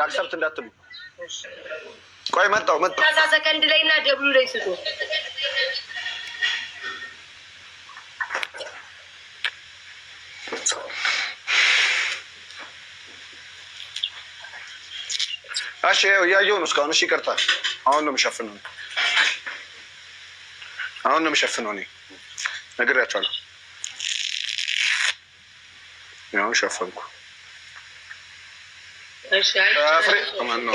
አክሰፕት እንዳትሉ። ቆይ መጣው 30 ሰከንድ ላይ እና ደብሉ ላይ ስጡ። እሺ ያየው ነው እስካሁን። እሺ ይቅርታ። አሁን ነው የምሸፍነው እኔ ነግሬያቸዋለሁ። ያው ሸፈንኩ። እሺ ፍሬ ማን ነው?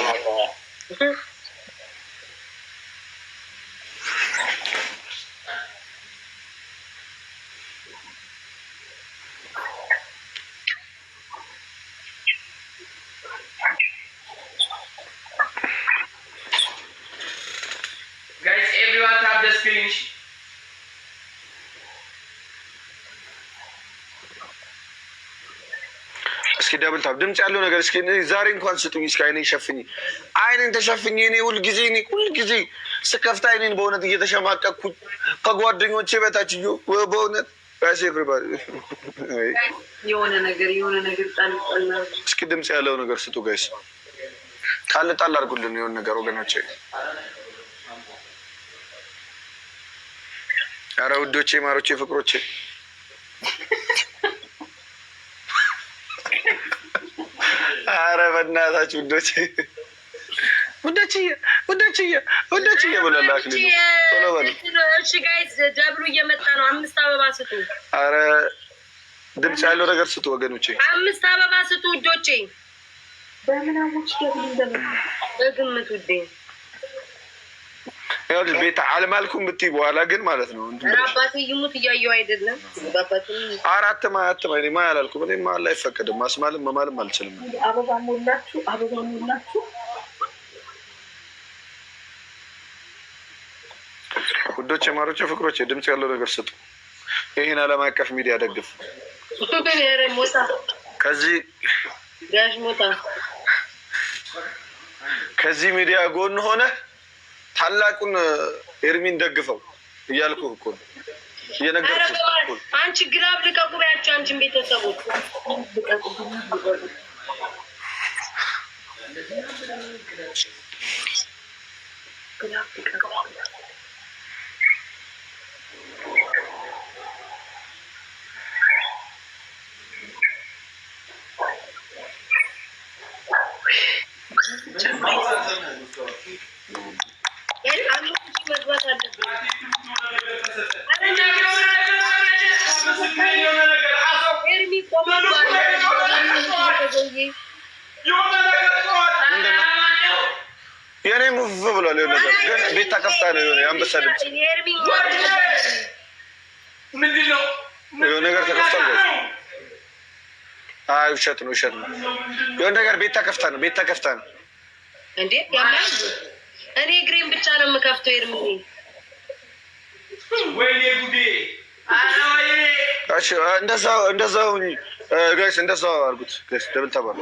Guys, everyone tap the screen. እስኪ ደብል ታፕ ድምጽ ያለው ነገር እስኪ ዛሬ እንኳን ስጡኝ። እስኪ አይኔን ሸፍኝ፣ አይኔን ተሸፍኝ። እኔ ሁልጊዜ ስከፍታ አይኔን በእውነት እየተሸማቀቅኩ ከጓደኞቼ በታች በእውነት ጋይስ ኤቭሪባዲ የሆነ ነገር ጣልጣል። እስኪ ድምጽ ያለው ነገር ስጡ ጋይስ፣ ጣል አድርጉልን የሆነ ነገር ወገኖቼ። ኧረ ውዶቼ፣ ማሮቼ፣ ፍቅሮቼ ኧረ በእናታችሁ ውዶችዬ ብለላክ ቶሎ በሉ። እሺ ጋይስ ደብሩ እየመጣ ነው። 5 አበባ ስጡ። ኧረ ድምፅ ያለው ነገር ስጡ ወገኖቼ። 5 አበባ ስጡ ውዶቼ። በምናሞች ደብሉ እንደምን በግምት ውዴ ያው ቤት አልማልኩም ብትይ በኋላ ግን ማለት ነው አባቴ ይሙት እያየሁ አይደለም። አራት እኔ ማ ያላልኩም። እኔ ማ አይፈቀድም። ማስማልም መማልም አልችልም። አበባ ሞላችሁ ውዶቼ፣ ማሮቼ፣ ፍቅሮቼ ድምፅ ያለው ነገር ስጡ። ይህን ዓለም አቀፍ ሚዲያ ደግፍ። ከዚህ ሚዲያ ጎን ሆነ ታላቁን ኤርሚን ደግፈው እያልኩ እኮ ነው እየነገርኩ። አንቺ ግላብ ልቀቁ በያቸው። አንቺን ቤተሰቦች የኔ ሙቭ ብሏል። የሆነ ነገር ግን ቤት ተከፍታ ነው የሆነ የአንበሳ ድምፅ የሆነ ነገር ተከፍቷል። አይ ውሸት ነው። የሆነ ነገር ቤት ተከፍታ ነው እንዴ? እኔ እግሬን ብቻ ነው የምከፍተው። ኤርሚ ወይኔ ጉዴ! እሺ እንደዛው ጋይስ እንደዛው አድርጉት ጋይስ። ደብል ተባሉ።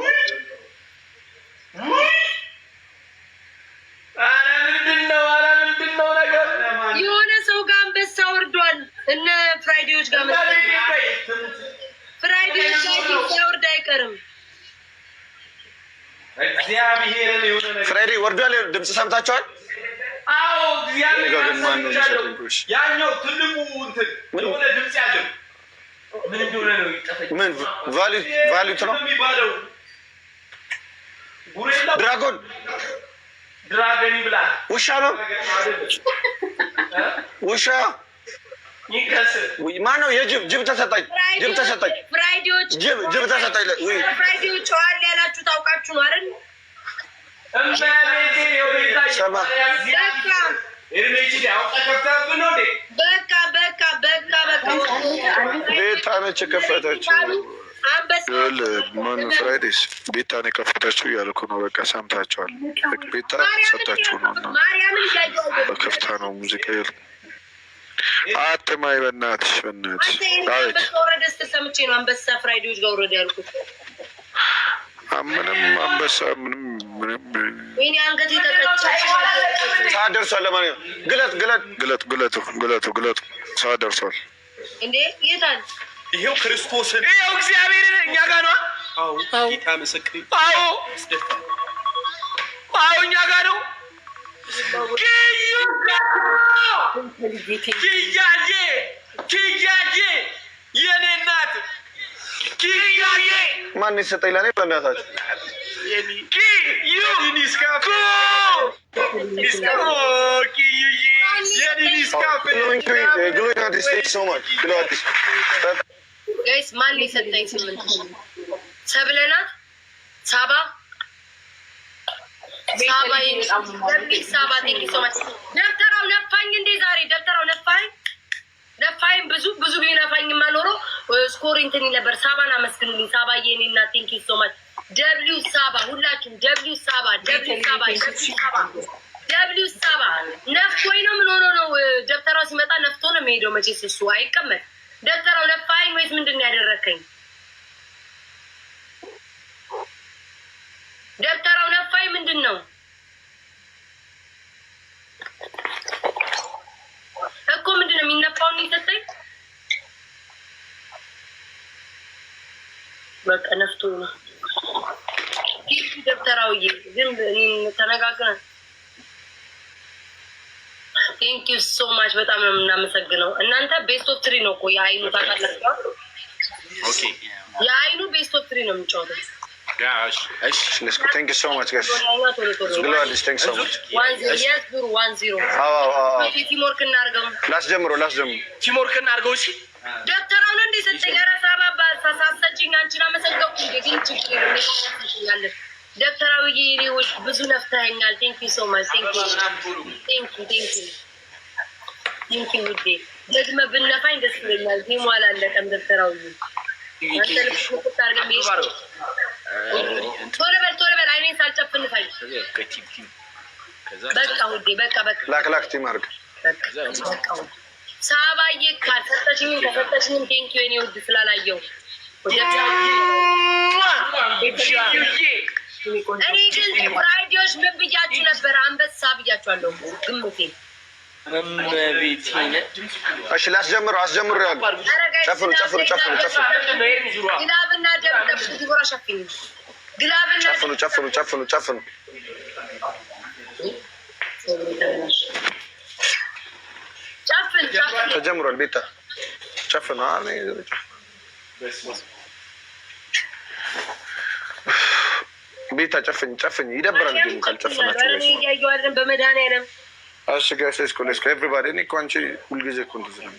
ምንድን ነው ነገር? የሆነ ሰው ጋር አንበሳ ወርዷል። እነ ፍራይዴዎች ጋር ፍራይዴዎች ጋር ወርድ አይቀርም። እግዚአብሔርን የሆነ ነገር ፍራይዴ ወርዷል። ድምፅ ሰምታችኋል? አዎ እግዚአብሔር ያኛው ትልቁ እንትን የሆነ ድምፅ ያለው ምን እንደሆነ ነው ይጠፋኝ። ምን ቫሊዩት ነው የሚባለው? ጉሬላ ድራገን ይብላል። ውሻ ነው ውሻ ማነው? የጅብ ተሰጣኝ። ፍራይዴዎች ጅብ ተሰጣኝ። ፍራይዴዎች ዋል ያላችሁ ታውቃችሁ ነው አይደል? ቤታ ነች የከፈተችው። ማነው? ፍራይዴስ ቤታ ነው የከፈተችው እያልኩ ነው። በቃ ሰምታችኋል። ቤታ ሰጣችሁ ነው እና በከፍታ ነው ሙዚቃ ያሉ አትማይ በእናትሽ ሰምቼ ነው አንበሳ ፍራይዴዎች ጋር ወረደ ያልኩት። ምንም አንበሳ ምንም ወይኔ አንገቴ ተቀጨ። ሰዓት ደርሷል። ለማንኛውም ግለጡ። ሰዓት ደርሷል እንዴ? የታል? ይሄው ክርስቶስን ይሄው እግዚአብሔርን እኛ ጋር ነው። አዎ ጌታ ምስክር። አዎ ኪያዬ የኔ እናት ኪያዬ ማን የሰጠኝ ለእኔ በእናታችሁ ጋይስ ማን የሰጠኝ? ስምንት ሰብለናት ሳባ ደብተራው ነፋኝ እንዴ ዛሬ ደብተራው ነፋኝ ብዙ ቢነፋኝ ማኖሮ ስኮር እንትን ነበር። ሳባን አመስግኑልኝ። ሳባዬ እኔ እና ቴንክ ዩ ሶ ማች ደብሊው ሳባ ሁላችሁም ደብሊው ሳባ ነፍቶኝ ነው ምን ሆኖ ነው? ደብተራው ሲመጣ ነፍቶ ነው የሚሄደው። መቼስ እሱ አይቀመጥ። ደብተራው ነፋኝ ወይስ ምንድን ነው ያደረከኝ? ደብተራው ነፋኝ ምንድን ነው እኮ ምንድን ነው የሚነፋውን ይሰጠኝ? በቃ ነፍቶ ነው ደብተራውዬ። ግን ተነጋግረን ቴንክ ዩ ሶ ማች በጣም ነው የምናመሰግነው። እናንተ ቤስት ኦፍ ትሪ ነው እኮ የአይኑ ታውቃላችሁ። የአይኑ ቤስት ኦፍ ትሪ ነው የሚጫወተው። Thank you so much, guys. Glorious, thanks so much. 1-0. ቲሞርክ እናድርገው። ላስጀምሮ ቲሞርክ እናድርገው። እሺ ደብተራው ነው እንደ ሰጠኝ። ራሳ ባባ ሳሳሰጭኝ አንቺን አመሰግናለሁ። ግን ችግር የለም ደብተራውዬ ይሪዎች ብዙ ነፍተኸኛል። ቴንክ ዩ ሶ ማች ቴንክ ዩ ውዴ። ደግመህ ብነፋኝ ደስ ይለኛል። ቲሙ አላለቀም ደብተራውዬ። አንተ ልብስ ቁጣ አድርገህ ቶሎ በል አይኔን ሳልጨፍን ፋይ። በቃ ውዴ በቃ ላክ ቲም አድርግ። ሳባዬ ከሰጠሽኝም ቴንክ ዩ የኔ ውድ ስላላየው። እኔ ግን ፍራይዴዎች ምን ብያችሁ ነበር? አንበሳ ብያችኋለሁ። ግምቴ እሺ ላስጀምረው ያሉ ጨፍሩ ግላብና ደብደብ ዲቦራ ሸፍኝ ግላብና ጨፍኑ ጨፍን ተጀምሯል። ቤታ ጨፍኑ ቤታ ጨፍኝ ይደብራል። ግን ካልጨፈናችሁ እያየዋለን በመድኃኒዓለም እሺ ጋይስ ሌትስ ጎ ኤቭሪባዲ። እኔ እኮ አንቺ ሁልጊዜ እኮ እንትን ነው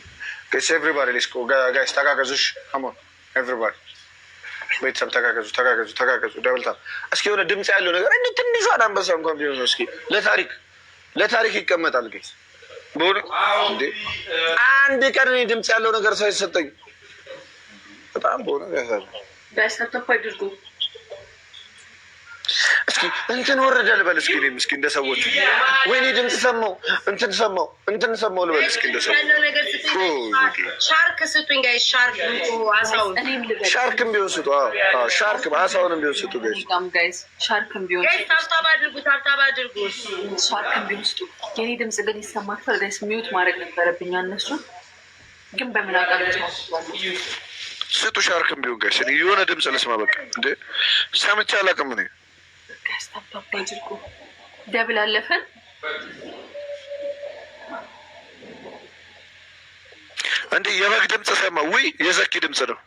ጋይስ። ኤቭሪባዲ ሌትስ ጎ ጋይስ። ተጋገዙሽ ካሞን ኤቭሪባዲ። ቤተሰብ ተጋገዙ። ደብልታ እስኪ የሆነ ድምፅ ያለው ነገር እንዴ ትንሿ አንበሳ እንኳን ቢሆን ነው። እስኪ ለታሪክ ይቀመጣል ጋይስ። በሆነ እንዴ አንድ ቀን እኔ ድምፅ ያለው ነገር ሳይሰጠኝ በጣም በሆነ ያሳዝናል። አድርጉ እስኪ እንትን ወረደ ልበል እስኪ እኔም እስኪ እንደ ሰዎች ወይኔ ድምፅ ሰማሁ እንትን ሰማሁ ልበል እስኪ እንደ ሰዎች ሻርክ ስጡኝ ጋይስ። ሻርክም ቢሆን ስጡ። ሻርክ አሳውንም ቢሆን ስጡ ጋይስ። ሻርክም ቢሆን ታብታብ አድርጉ። ሻርክም ቢሆን ስጡ። የኔ ድምፅ ግን ይሰማችኋል ጋይስ? ሚዩት ማድረግ ነበረብኝ እነሱ ግን በምን አቃለች ስጡ። ሻርክም ቢሆን ጋይስ እኔ የሆነ ድምፅ ልስማ። በቃ እንዴ ሰምቼ አላውቅም እኔ ስታባባ አድርጉ። ደብል አለፈን። እንዴ የበግ ድምፅ ሰማ ወይ? የዘኪ ድምፅ ነው።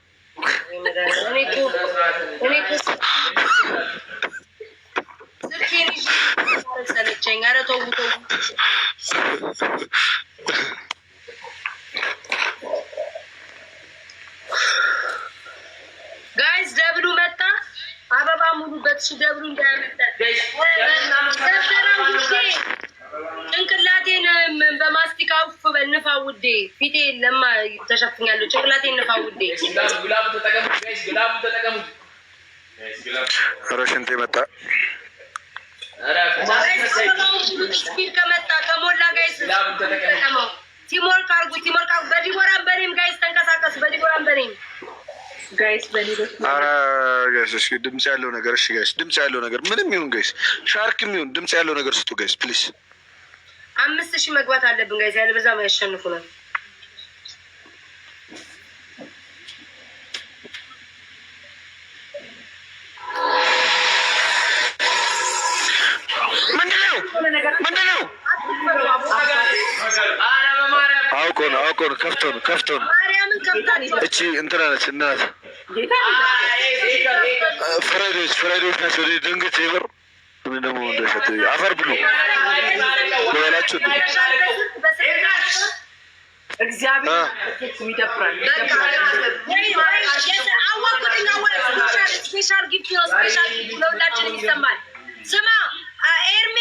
ጋይስ ደብሉ መጣ። አበባ ሙሉበት። ደብሉ እንዳያመጣ ጭንቅላቴን በማስቲካ ውፍ በንፋ ውዴ። ፊቴ ለማ ተሸፍኛለሁ። ጭንቅላቴን ንፋ ውዴ። ረሽንቴ መጣ። ከመጣ ከሞላ ጋይስ ቲሞርክ አርጉ። በዲቦራን በኔም ጋይስ ተንቀሳቀሱ። በዲቦራን በኔም ጋይስ ጋይስ ድምፅ ያለው ነገር እሺ ጋይስ ድምፅ ያለው ነገር ምንም ይሁን ጋይስ ሻርክም ይሁን ድምፅ ያለው ነገር ስጡ ጋይስ ፕሊዝ። 5000 መግባት አለብን ጋይስ። ያለ በዛ ያሸንፉናል። ምንድነው አውቆ ነው ከፍቶ ነው ማርያምን ከፍታችሁ እቺ እንትና ነች እናት ፍራይዶች ናቸው። ድንገት ይብር ምን ደግሞ እንደሸት አፈር ብሉ ለላችሁ እግዚአብሔር ይደብራል። ስፔሻል ጊፍት ነው። ስፔሻል ጊፍት ለሁላችንም ይሰማል። ስማ ኤርሚ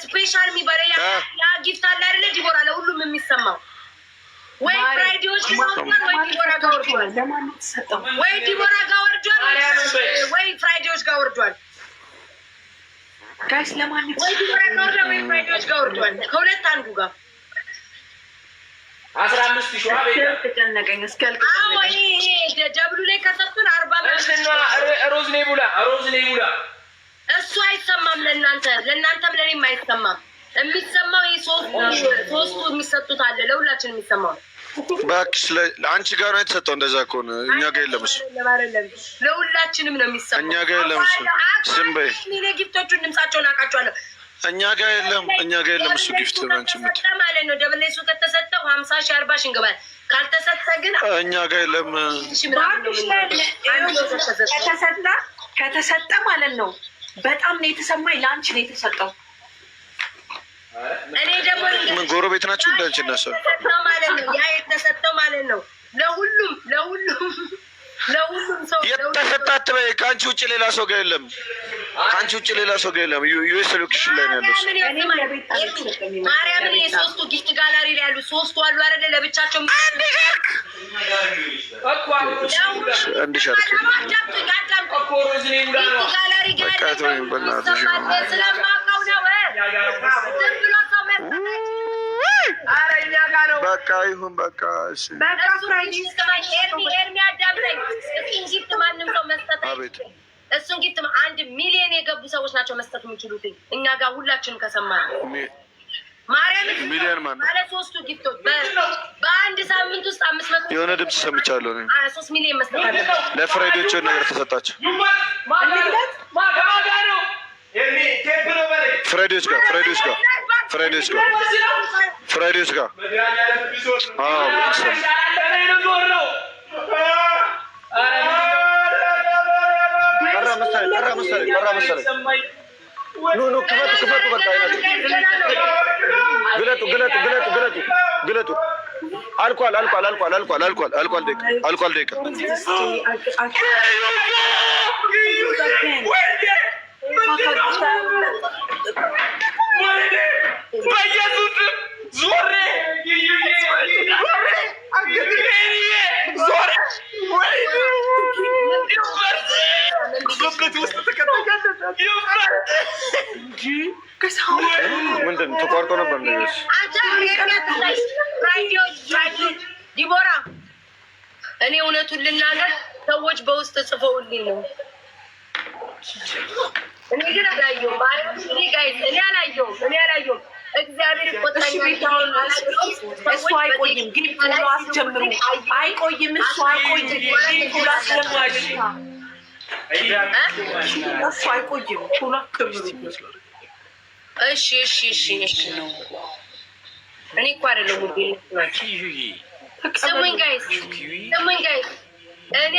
ስፔሻል የሚባለው ያ ጊፍት አለ አይደለ? ዲቦራ ለሁሉም የሚሰማው ወይ ፍራይዴዎች ወይ ዲቦራ ጋር ወርዷል፣ ወይ ዲቦራ ጋር ወርዷል፣ ወይ ፍራይዴዎች ጋር ወርዷል። ጋይስ ለማን ወይ ዲቦራ ጋር ወርዷል፣ ወይ ፍራይዴዎች ጋር ወርዷል። ከሁለት አንዱ ጋር 15 ሺህ አቤት ተጨነቀኝ። እስከልክ ደብሉ ላይ ከሰጡን 40 ሮዝ ነይ ቡላ እሱ አይሰማም። ለእናንተም ለእኔም አይሰማም። የሚሰማው ሶስቱ የሚሰጡት አለ። ለሁላችን የሚሰማው እባክሽ ለአንቺ ጋር ነው የተሰጠው። እንደዛ ከሆነ እኛ ጋር የለም እሱ። ለሁላችንም ነው የሚሰማው። እኛ ጋር የለም እሱ። ዝም በይ። እኔ ጊፍቶቹን ድምጻቸውን አውቃቸዋለሁ። እኛ ጋር የለም እሱ ጊፍት ነው አንቺ ማለት ነው። ደብል እሱ ከተሰጠው 50 ሺህ 40 ሺህ እንገባለን። ካልተሰጠ ግን እኛ ጋር የለም። ከተሰጠ ማለት ነው በጣም ነው የተሰማኝ። ለአንቺ ነው የተሰጠው። እኔ ደግሞ ምን ጎረቤት ናችሁ እንዳንቺ እናሰ ማለት ነው። ያ የተሰጠው ማለት ነው ለሁሉም ሰው የተሰጣት በይ። ከአንቺ ውጭ ሌላ ሰው ጋር የለም። ዩኤስ ሎኬሽን ላይ ነው ያለው። ማርያምን የሶስቱ ጊፍት ጋላሪ ላይ ያሉ ሶስቱ አሉ አይደለ? ለብቻቸው አንድ ሻርክ በቃ ይሁን በቃ እሺ። እሱን ጊፍት 1 ሚሊዮን የገቡ ሰዎች ናቸው መስጠት የሚችሉት። እኛ ጋር ሁላችንም ከሰማን ማርያም ሚሊዮን ማለት ሶስቱ ጊፍቶች በአንድ ሳምንት ውስጥ 500 የሆነ ድምፅ ሰምቻለሁ። 3 ሚሊዮን መስጠት አለ። ለፍራይዶች ነገር ተሰጣቸው። ፍራይዶች ጋር ቀራ መሰለኝ። ኑ ክፈቱ በቃ ግለጡ። አልቋል ደቂቃ በኢየሱስ ዞሬ ምንድን ተቋርጦ ነበር ነገር ዲቦራ፣ እኔ እውነቱን ልናገር ሰዎች በውስጥ ጽፈውልኝ ነው። እኔ ግን አላየሁም። እኔ አላየሁም። እግዚአብሔር ይቆጣኛል። እሱ አይቆይም ግን ቶሎ አስጀምሩ። አይቆይም እሱ አይቆይም ቶሎ አስጀምሩ። እሺ እኔ እኮ አይደለም ስሙኝ ጋይስ እኔ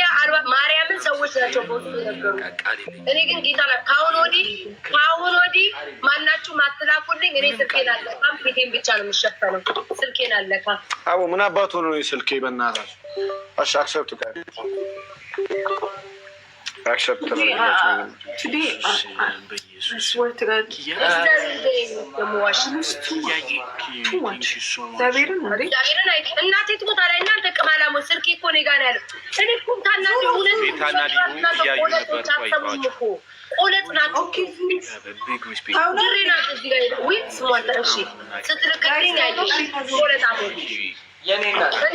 ማርያምን ሰዎች ናቸው በውስጡ የነበሩ። እኔ ግን ጌታ ከአሁን ወዲህ ማናችሁም አትላኩልኝ። እኔ ስልኬን አለካም፣ ፊቴን ብቻ ነው የምሸፈነው። ስልኬን አለካ አቦ ምን አባቱ ነው ስልኬ? በእናታችሁ አክሰፕት እናቴ ትሞታ ላይ እናንተ ቅማላሞ ስልኬ እኮ እኔ ጋር ነው ያለው። እኔ እኮ ቆለጥ ናቸው ስትልክልኝ ቆለጣሞች እኔ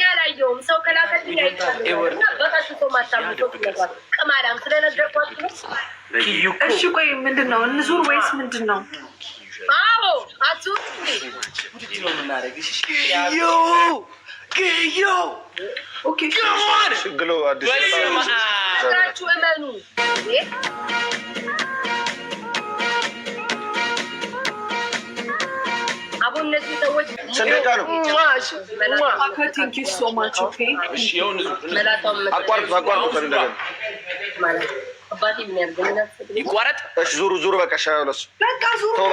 አላየሁም። ሰው ከላከልኝ አይቻልም። እና በታችሁ ሰው ማታምቶ ነበር ቅማላም ስለነገርኳችሁ። እሺ ቆይ ምንድን ነው እንዙር ወይስ ምንድን ነው? አዎ አትዙር ግሎ አዲስ ስራችሁ እመኑ። አቡነ እነዚህ ሰዎች ስንደቃ ነው ቴንክ ዩ ሶ ማች ኦኬ አቋርጡ ከእንደገና አባቴ ምን ያርገኛል ይቋረጥ እሺ ዙሩ በቃ ሻያውለስ በቃ ዙሩ ተው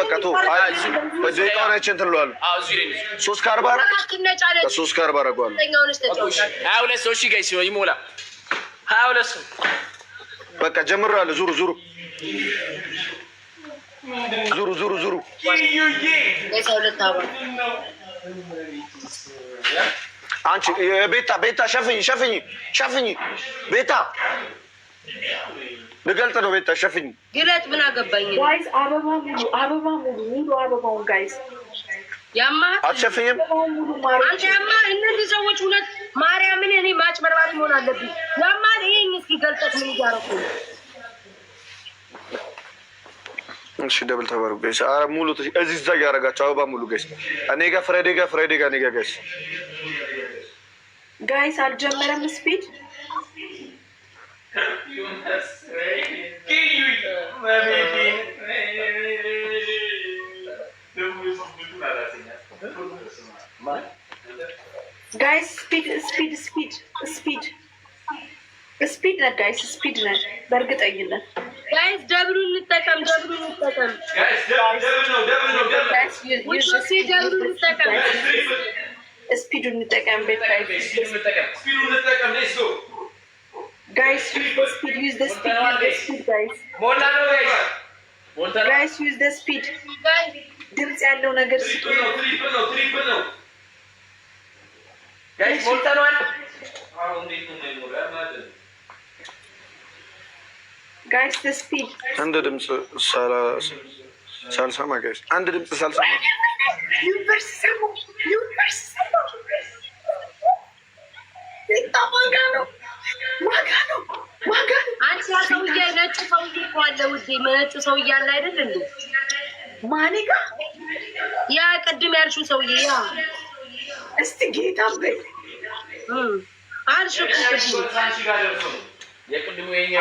ደቂቃውን አይቼ እንትን እለዋለሁ 3:40 3:40 አደርገዋለሁ 22 ሰው እሺ ጋይስ ይሞላ 22 ሰው በቃ ጀምሬያለሁ ዙሩ አንቺ ቤታ ሸፍኝ ቤታ ልገልጥ ነው ቤታ ሸፍኝ ግለጥ ምን አገባኝ ጋይስ አበባ ሙሉ አበባውን ጋይስ ያማ አትሸፍኝም አንተ ያማ እነዚህ ሰዎች ሁለት ማርያምን እኔ ማጭበርባሪ መሆን አለብኝ ያማ ይሄን እስኪ ገልጠት ምን ያረኩ እሺ ደብል ተባሩ ጋይስ አረ ሙሉ እዚህ እዛ ያረጋቸው አበባ ሙሉ ጋይስ እኔ ጋር ፍሬዴ ጋር እኔ ጋር ጋይስ አልጀመረም ስፒድ ጋይስ ስፒድ ነ ጋይስ ስፒድ ነ በእርግጠኝነት ጋይስ ደብሉ እንጠቀም ስፒዱ እንጠቀም ቤት ጋይስ ዩዝ ዘ ስፒድ ድምፅ ያለው ነገር ስጡ ጋይስ ሞልተናል ጋይስ ዘ ስፒድ አንድ ድምፅ ሳልሰማ ጋይስ አንድ ድምፅ ሳልሰማ ዩኒቨርስ ሰሙ ዋጋ ነው አንቺ ሰውዬ ነጭ ሰውዬ እኮ አለ ውዴ ነጭ ሰውዬ አለ አይደል እንዴ ማን ጋር ያ ቅድም ያልሽው ሰውዬ ያ እስቲ ጌታ በይ አልሽ እኮ የቅድሙ የኛ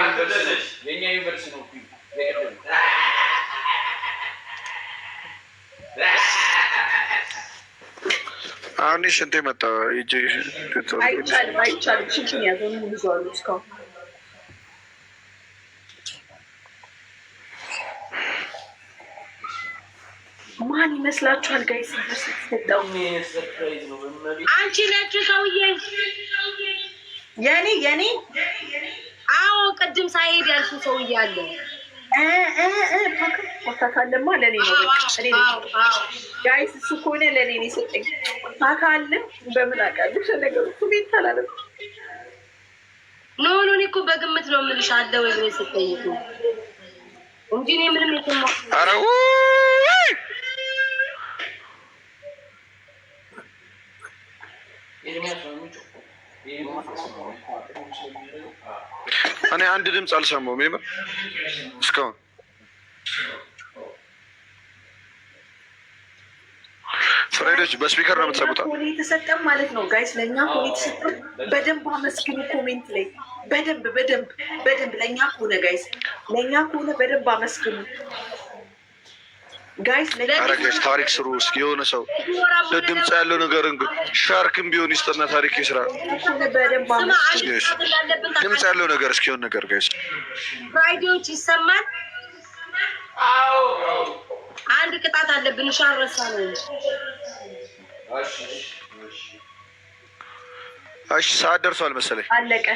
ዩኒቨርሲቲ ነው የቅድሙ አሁን ሽንቴ መጣ ይጂ አይቻልም ሽንቱን ያዘው ነው ይዟሉ እስካሁን ማን ይመስላችኋል ጋይስ ተሰጣው አንቺ ነጭ ሰውዬ የኔ አዎ ቅድም ሳይሄድ ያልሽው ሰውዬ አለ ፓካለማ ለኔ ነው ጋይስ እሱ ከሆነ ለኔ ነው የሰጠኝ ፓካለ በምን አውቃለሁ ነገሩ ኩሜንት አላለም ኖ እኔ እኮ በግምት ነው የምልሽ አለ ወይ ብለሽ ስትጠይቁ እንጂ እኔ ምንም የትማ ኧረ እኔ አንድ ድምፅ አልሰማሁም የምር እስካሁን ፍሬዶች በስፒከር ነው የምትሰሙት ኮኔ የተሰጠም ማለት ነው ጋይስ ለእኛ ኮኔ የተሰጠም በደንብ አመስግኑ ኮሜንት ላይ በደንብ ለእኛ ከሆነ ጋይስ ለእኛ ከሆነ በደንብ አመስግኑ ጋይስ አረጋሽ ታሪክ ስሩ እስኪ የሆነ ሰው ለድምፅ ያለው ነገር ሻርክም ቢሆን ይስጥና ታሪክ ይስራ ድምፅ ያለው ነገር እስኪ የሆነ ነገር ጋይስ ፍራይዴዎች ይሰማል አንድ ቅጣት አለብን ሻረሳ ነው እሺ ሰዓት ደርሷል መሰለኝ አለቀ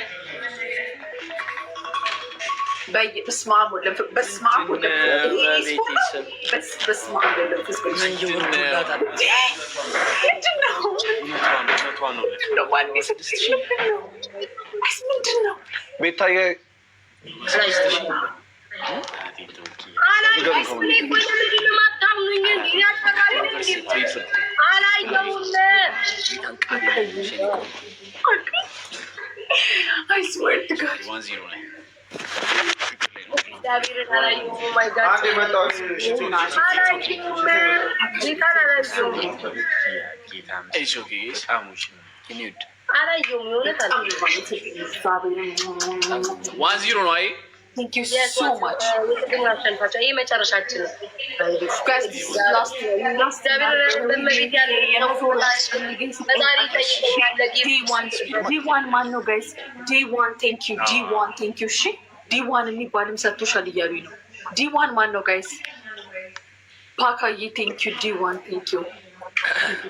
በስመ አብ ወወልድ በስመ አብ ቤታዬ ዋን ዚሮ ነው። አይ Thank you so much. ይህ መጨረሻችን ነው። ዲዋን ማን ነው ጋይስ? ዲዋን ቴንክ ዩ። ዲዋን ቴንክ ዩ። እሺ ዲዋን የሚባልም ሰጥቶሻል እያሉኝ ነው። ዲዋን ማን ነው ጋይስ? ፓካዬ ቴንክ ዩ። ዲዋን ቴንክ ዩ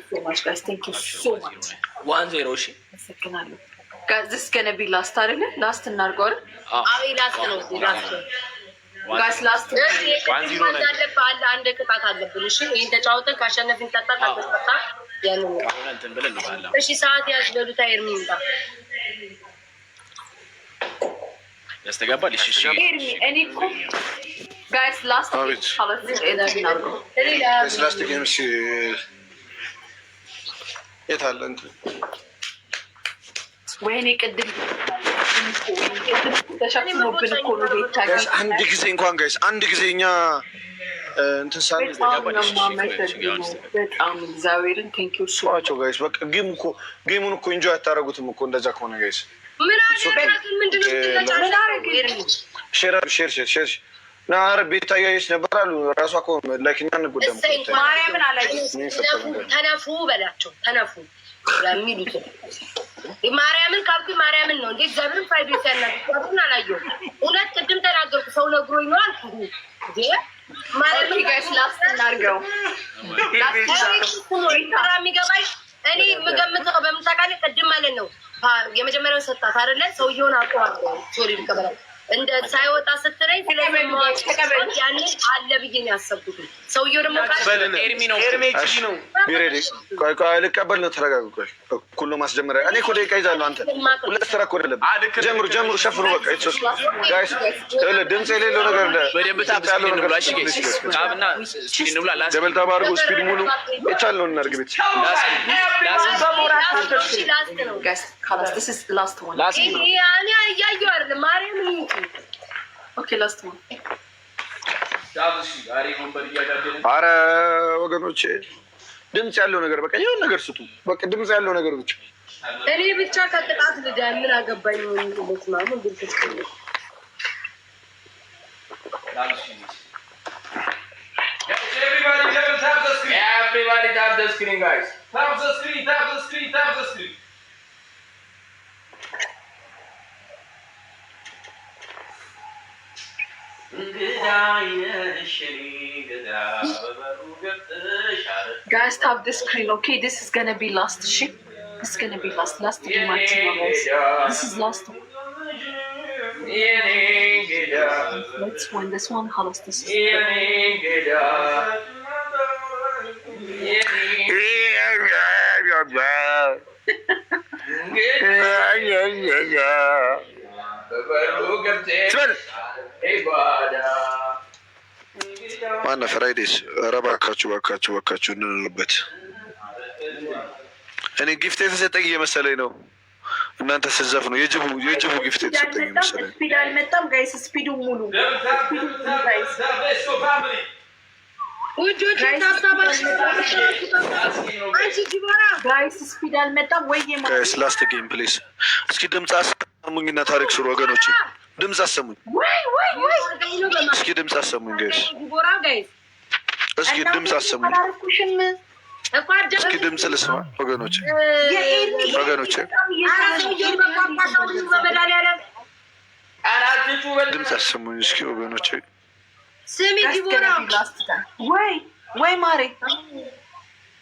ሶ ማች ጋይስ። ቴንክ ዩ ሶ ማች 1-0 እሺ አመሰግናለሁ። ጋይስ ገነ ቢ ላስት አይደለ? ላስት እናድርገው አይደል? አዎ ላስት ነው። ጋይስ ላስት አንድ ቅጣት አለብን። እሺ ይህን ተጫውተን ካሸነፍን ጠጣ፣ ካልተጠጣ ያንን እሺ። ሰዓት ያስበሉት ኤርሚ ይምጣ ያስተጋባል። እሺ እሺ እኔ እኮ ጋይስ ላስት እናድርገው። ላስት ጌም እሺ። የት አለ እንትን ወይኔ ቅድም ተሸፍኖብን እኮ ነው ቤታ። አንድ ጊዜ እንኳን ጋይስ አንድ ጊዜ እኛ እንትን ሳለ በጣም እግዚአብሔርን ቴንክ ዩ ሶ ማች ጋይስ። በቃ ጌሙን እኮ ኢንጆይ አታደርጉትም እኮ እንደዛ ከሆነ ጋይስ። ሼር ናር ቤት አያየች ነበር አሉ ራሷ እኮ ላይክኛ እንጎዳም። ማርያምን አላየች። ተነፉ በላቸው ተነፉ የሚሉት ማርያምን ካልኩ ማርያምን ነው እንዴ? እግዚአብሔርን ፋይዶ ያናግሩን አላየሁም። እውነት ቅድም ተናገርኩ። ሰው ነግሮኝ ነው አልኩ እንዴ? ማርያምን ጋይስ ላስት እናድርገው። የሚገባኝ እኔ የምገምተው በምን ታውቃለህ? ቅድም ማለት ነው የመጀመሪያውን ሰጣት አይደለ? ሰውየውን አውቀዋለሁ። ሶሪ ልቀበላል እንደ ሳይወጣ ስትለኝ ያንን አለ ብዬ ነው ያሰብኩት። ሰውየው ደግሞ ልቀበል ነው። ተረጋጉ። ሁሉ ማስጀመሪያ እኔ እኮ ደቂቃ ይዛለሁ። አንተ ሁለት ስራ እኮ አይደለም። ጀምሩ ሸፍኑ። በቃ ጋይስ ድምፅ የሌለው ነገር ደበልታ ባርጎ ስፒድ ሙሉ የቻልነው እናድርግ። ቤት እያየሁ አይደለም ማርያም አረ ወገኖቼ ድምፅ ያለው ነገር በቃ የሆነ ነገር ስጡ። በቃ ድምፅ ያለው ነገር ብቻ እኔ ብቻ ከጥቃት ልጅ ምን አገባኝ? Everybody tap the screen, guys. Tap the screen, tap the screen, tap the screen. Guys, tap the screen. Okay, this is gonna be last ship. This is gonna be last game. This is last. Let's win this one. How is this? ማነው ፍራይዴስ? ኧረ እባካችሁ እንልበት። እኔ ጊፍት የተሰጠኝ እየመሰለኝ ነው። እናንተ ስትዘፍኑ የጅቡ ጊፍት የተሰጠኝ እየመሰለኝ። ስፒድ አልመጣም ጋይስ። ስፒዱ ሙሉ ጋይስ ስፒድ አልመጣም ወይ? ጋይስ ላስት ጌም ፕሊዝ። እስኪ ድምፅ አሰሙኝና ታሪክ ስሩ ወገኖች። ድምፅ አሰሙኝ። እስኪ ድምፅ አሰሙኝ ጋይስ። እስኪ ድምፅ አሰሙኝ። እስኪ ድምፅ ልስማ ወገኖች። ድምፅ አሰሙኝ እስኪ ወገኖች። ስሚ ዲቦራ ወይ ማሬ።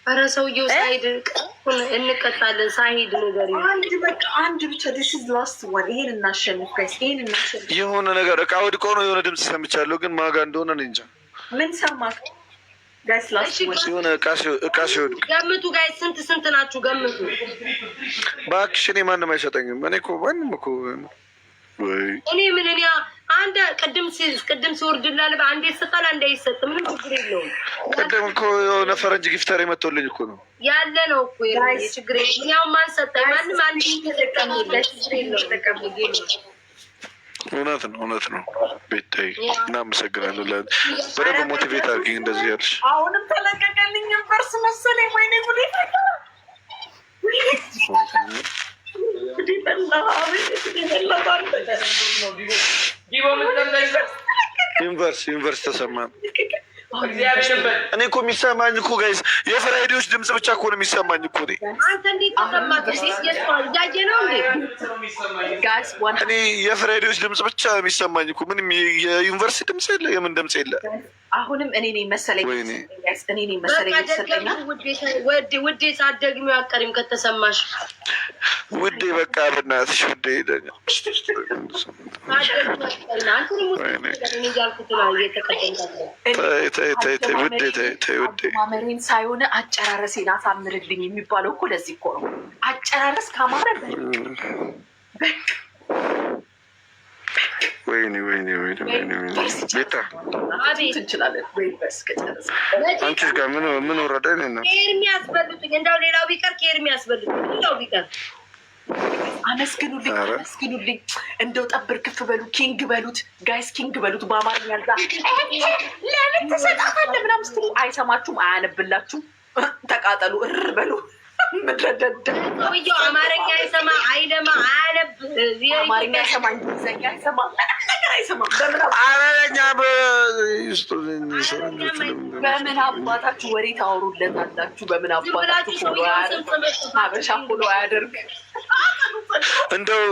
ኧረ ሰውየው ሳይድ እንቀጣለን። ሳይድ ነገር አንድ ብቻ this is last one። ይሄን እናሸንፍ ጋይስ፣ ይሄን እናሸንፍ። የሆነ ነገር እቃ ወድቆ ነው የሆነ ድምፅ ሰምቻለሁ፣ ግን ማጋ እንደሆነ እኔ እንጃ። ምን ሰማክ ጋይስ? ላስት one የሆነ እቃ ሲወድቅ ገምቱ ጋይስ። ስንት ናችሁ? ገምቱ እባክሽ። እኔ ማንም አይሰጠኝም። እኔ እኮ ማንም እኮ እኔ አንድ ቅድም ሲወርድላል አንዴ ይሰጣል አንዴ አይሰጥም። ምንም ችግር የለውም። ቅድም እኮ የሆነ ፈረንጅ ጊፍተር የመቶልኝ እኮ ነው ያለ ነው እኮ ችግር የለውም። ያው ማን ሰጠኝ? ማንም አንድ ተጠቀም እውነት ነው። ቤታይ እናመሰግናለን። በደንብ ሞቲቬት አድርጊኝ እንደዚህ ያልሽ። አሁንም ተለቀቀልኝ በርስ መሰለኝ። ወይኔ ጉዴ No, ዩኒቨርስ ተሰማ። እኔ እኮ የሚሰማኝ እኮ ጋይስ የፍራይዴዎች ድምፅ ብቻ እኮ ነው የሚሰማኝ እኮ እኔ የፍራይዴዎች ድምፅ ብቻ ነው የሚሰማኝ እኮ ምንም የዩኒቨርሲቲ ድምፅ የለ፣ የምን ድምፅ የለ። አሁንም እኔ ነኝ መሰለኝ ይሰጠኛል። ውዴ ሳትደግሚው አትቀሪም ከተሰማሽ ውዴ። በቃ በእናትሽ ውዴ ማመሬን ሳይሆን አጨራረሴን አሳምርልኝ የሚባለው እኮ ለዚህ እኮ ነው። አጨራረስ ካማረ ወይኔ ቤታ እንችላለን። አንቺስ ጋር ምን ወረደ? ከኤርሚ ያስበሉትኝ እንደው ሌላው ቢቀር ከኤርሚ ያስበሉትኝ ሌላው ቢቀር አመስግኑልኝ። እንደው ጠብር ክፍ በሉ፣ ኪንግ በሉት ጋይስ፣ ኪንግ በሉት። በአማርኛ ያልዛ ለምን ትሰጣታለህ ምናምን ስትሉ አይሰማችሁም፣ አያነብላችሁም። ተቃጠሉ፣ እር በሉ። ሰውየው አማርኛ አይሰማ፣ አይለማ፣ አያነብ። አማርኛ አይሰማ፣ እንግሊዝኛ አይሰማ፣ ምንም ነገር አይሰማም። በምን አባታችሁ ወሬ ታወሩለታላችሁ? በምን አባታችሁ ሀበሻ ፎሎ አያደርግ? እንደው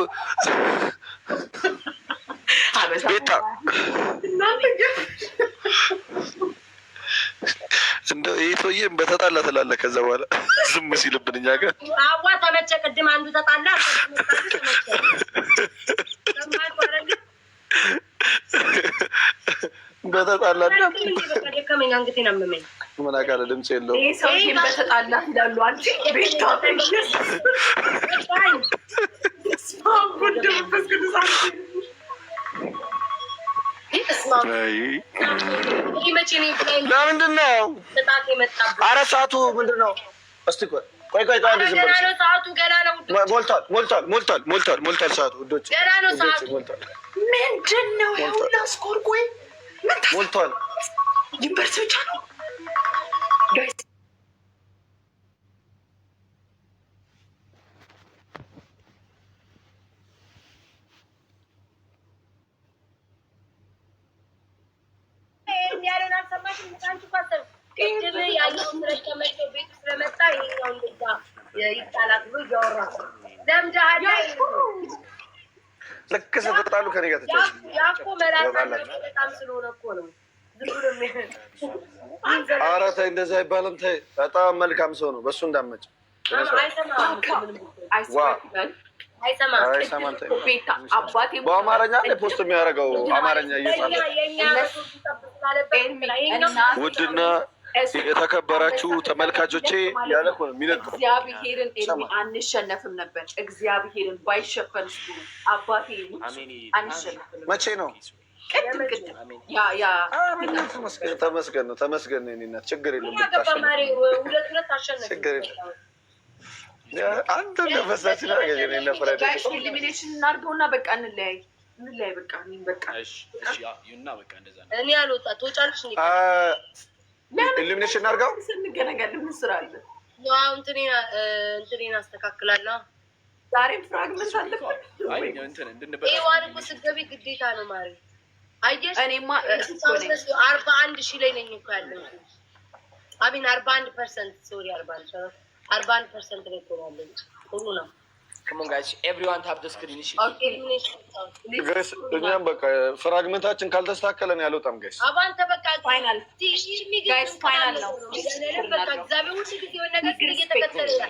ቤታ እንደው ይህ ሰውዬ በተጣላ ትላለህ። ከዛ በኋላ ዝም ሲልብን እኛ ጋር አዋ ተመቸ። ቅድም አንዱ ተጣላ በተጣላ ደከመኝ፣ አንገቴን አመመኝ። ምን አውቃለሁ፣ ድምፅ የለውም። ይህ ሰውዬ በተጣላ ይላሉ። አንቺ ቤታ ለምንድን ነው ኧረ ሰዓቱ ምንድን ነው? እስኪ ቆይ ሰዓቱ ገና ነው። ሞልቷል ሰዓቱ ውዶች፣ ገና ነው ሰዓቱ። ምንድን ነው ሁላ ስኮር? ቆይ ሞልቷል። ዩኒቨርሲቲ ብቻ ነው ልክ ስትጣሉ ከእኔ ጋር ኧረ ተይ እንደዚህ አይባልም። ተይ በጣም መልካም ሰው ነው። በእሱ እንዳትመጪ። በአማርኛ ፖስት የሚያደርገው አማርኛ እየጻፈ ውድና የተከበራችሁ ተመልካቾቼ ያለ እኮ ነው የሚለጥፉ። እግዚአብሔርን አንሸነፍም ነበር። እግዚአብሔርን ባይሸፈን አባቴ አንሸነፍም። መቼ ነው? ቅድም ተመስገን ነው። ተመስገን ነው። የእኔ እናት ችግር የለም። ችግር የለም። አንተ ነፈሳችን ኤሊሚኔሽን እናድርገውና በቃ እንለያይ። በቃ እኔ አልወጣ ትወጫለሽ። ኤሊሚኔሽን እናድርገው። ስንገናኛለን። ምን ስራ አለ? እንትኔን አስተካክላለሁ። ዛሬም ፍራግመንት አለበት። ዋን እኮ ስትገቢ ግዴታ ነው ማለት አየሽ። እኔማ 41,000 ላይ ነኝ እኮ ያለው። አሚን 41%። ሶሪ 41% ላይ ቆራለኝ። ጥሩ ነው። Come on guys, everyone tap the screen. ጋይስ እኛም በቃ ፍራግመንታችን ካልተስተካከለን ያልወጣም ጋይስ። አባንተ በቃ ፋይናል ጋይስ፣ ፋይናል ነው። በቃ እግዚአብሔር ሁሉ ጊዜ የሆነ ነገር እየተከተለ